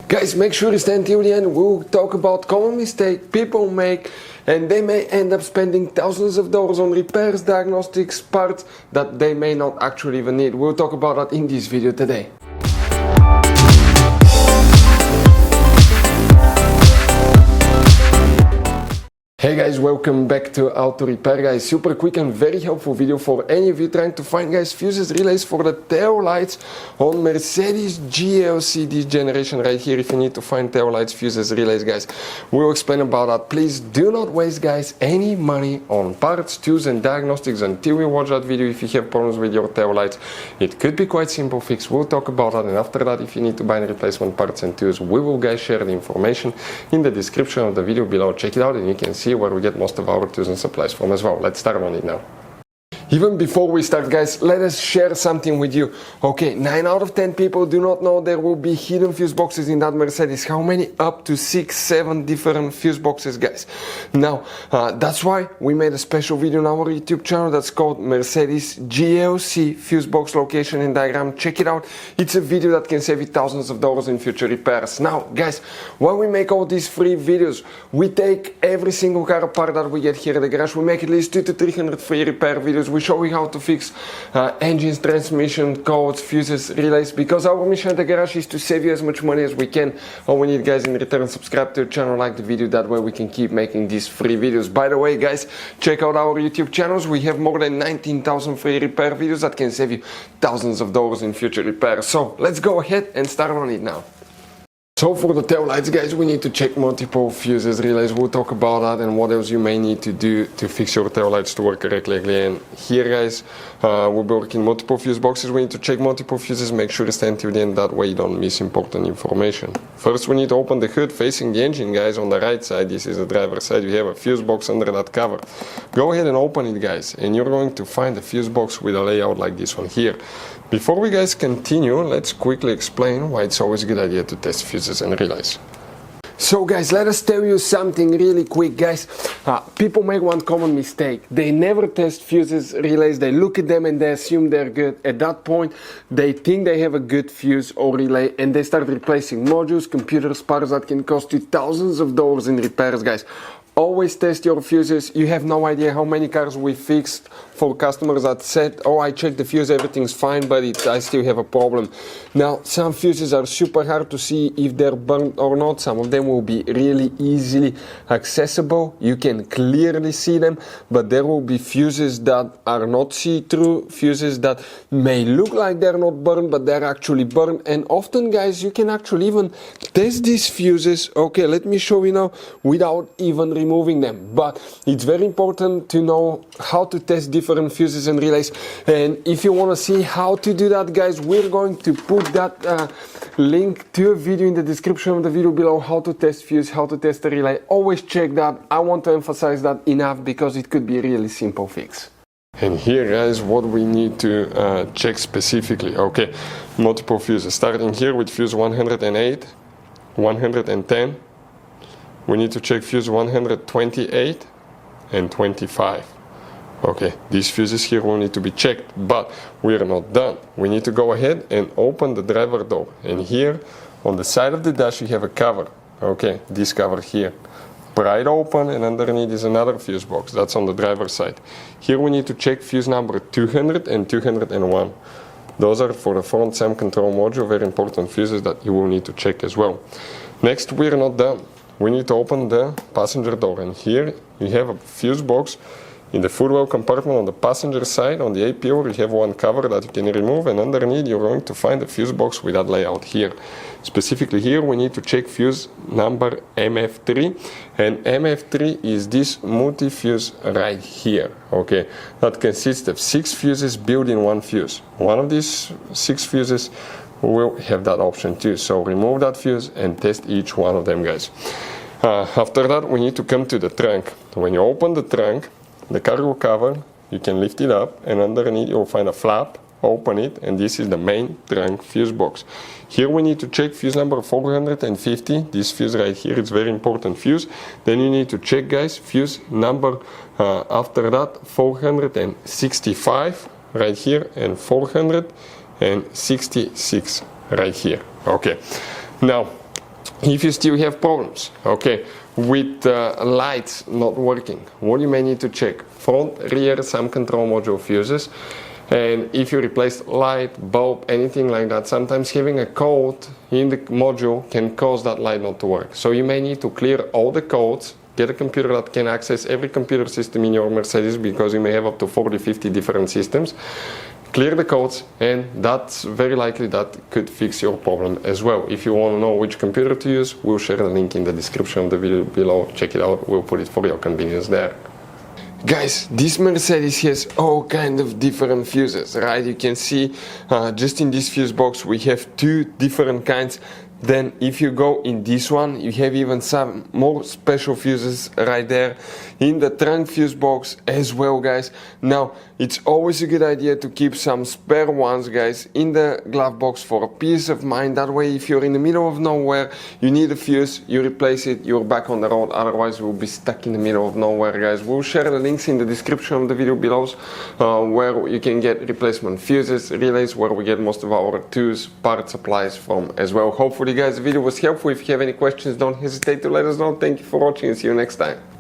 Guys, make sure you stay until the end. We'll talk about common mistakes people make, and they may end up spending thousands of dollars on repairs, diagnostics, parts that they may not actually even need. We'll talk about that in this video today. Hey guys, welcome back to Auto Repair guys. Super quick and very helpful video for any of you trying to find guys fuses relays for the tail lights on Mercedes GLC this generation right here. If you need to find tail lights, fuses, relays guys, we'll explain about that. Please do not waste guys any money on parts, tools and diagnostics until you watch that video. If you have problems with your tail lights, it could be quite simple fix. We'll talk about that, and after that, if you need to buy replacement parts and tools, we will guys share the information in the description of the video below. Check it out and you can see where we get most of our tools and supplies from as well. Let's start on it now. Even before we start guys, let us share something with you. Okay, 9 out of 10 people do not know there will be hidden fuse boxes in that Mercedes. How many? Up to 6-7 different fuse boxes guys. Now that's why we made a special video on our YouTube channel that's called Mercedes GLC fuse box location and diagram. Check it out. It's a video that can save you thousands of dollars in future repairs. Now guys, when we make all these free videos, we take every single car apart that we get here at the garage. We make at least 200 to 300 free repair videos. We show you how to fix engines, transmission, codes, fuses, relays, because our mission at the garage is to save you as much money as we can. All we need guys in return, subscribe to the channel, like the video, that way we can keep making these free videos. By the way guys, check out our YouTube channels. We have more than 19,000 free repair videos that can save you thousands of dollars in future repairs. So let's go ahead and start on it now. So for the tail lights guys, we need to check multiple fuses, relays. We'll talk about that and what else you may need to do to fix your tail lights to work correctly. And here guys, we'll be working multiple fuse boxes. We need to check multiple fuses. Make sure to stay until the end, that way you don't miss important information. First we need to open the hood facing the engine guys. On the right side, this is the driver's side, we have a fuse box under that cover. Go ahead and open it guys, and you're going to find a fuse box with a layout like this one here. Before we guys continue, let's quickly explain why it's always a good idea to test fuses and relays. So guys, let us tell you something really quick guys. People make one common mistake. They never test fuses, relays. They look at them and they assume they're good. At that point, they think they have a good fuse or relay and they start replacing modules, computers, parts that can cost you thousands of dollars in repairs guys. Always test your fuses. You have no idea how many cars we fixed for customers that said, oh, I checked the fuse, everything's fine, but I still have a problem. Now, some fuses are super hard to see if they're burnt or not. Some of them will be really easily accessible. You can clearly see them, but there will be fuses that are not see-through, fuses that may look like they're not burned, but they're actually burned. And often, guys, you can actually even test these fuses. Okay, let me show you now without even removing them. But it's very important to know how to test different fuses and relays, and if you want to see how to do that guys, we're going to put that link to a video in the description of the video below, how to test fuse, how to test a relay. Always check that. I want to emphasize that enough because it could be a really simple fix. And here guys, what we need to check specifically. Okay, multiple fuses, starting here with fuse 108, 110. We need to check fuse 128 and 25. Okay, these fuses here will need to be checked, but we are not done. We need to go ahead and open the driver door. And here on the side of the dash you have a cover. Okay, this cover here. Pry it open, and underneath is another fuse box. That's on the driver's side. Here we need to check fuse number 200 and 201. Those are for the front SAM control module, very important fuses that you will need to check as well. Next, we are not done. We need to open the passenger door, and here you have a fuse box in the footwell compartment on the passenger side. On the A pillar you have one cover that you can remove, and underneath you're going to find a fuse box with that layout here. Specifically here we need to check fuse number MF3, and MF3 is this multi-fuse right here. Okay, that consists of 6 fuses built in one fuse. One of these 6 fuses will have that option too, so remove that fuse and test each one of them guys. After that we need to come to the trunk. When you open the trunk, the cargo cover, you can lift it up, and underneath you'll find a flap. Open it, and this is the main trunk fuse box. Here we need to check fuse number 450. This fuse right here, it's very important fuse. Then you need to check guys fuse number after that 465 right here, and 466 right here. Okay, now If you still have problems, okay, with lights not working, what you may need to check: front, rear, some control module fuses. And if you replace light, bulb, anything like that, sometimes having a coat in the module can cause that light not to work. So you may need to clear all the codes, get a computer that can access every computer system in your Mercedes, because you may have up to 40, 50 different systems. Clear the codes, and that's very likely that could fix your problem as well. If you want to know which computer to use, we'll share the link in the description of the video below. Check it out, we'll put it for your convenience there. Guys, this Mercedes has all kind of different fuses, right? You can see just in this fuse box we have 2 different kinds. Then if you go in this one, you have even some more special fuses right there in the trunk fuse box as well, guys. Now, it's always a good idea to keep some spare ones, guys, in the glove box for a peace of mind. That way, if you're in the middle of nowhere, you need a fuse, you replace it, you're back on the road. Otherwise, we'll be stuck in the middle of nowhere, guys. We'll share the links in the description of the video below, where you can get replacement fuses, relays, where we get most of our tools, part supplies from as well. Hopefully, guys, the video was helpful. If you have any questions, don't hesitate to let us know. Thank you for watching, and see you next time.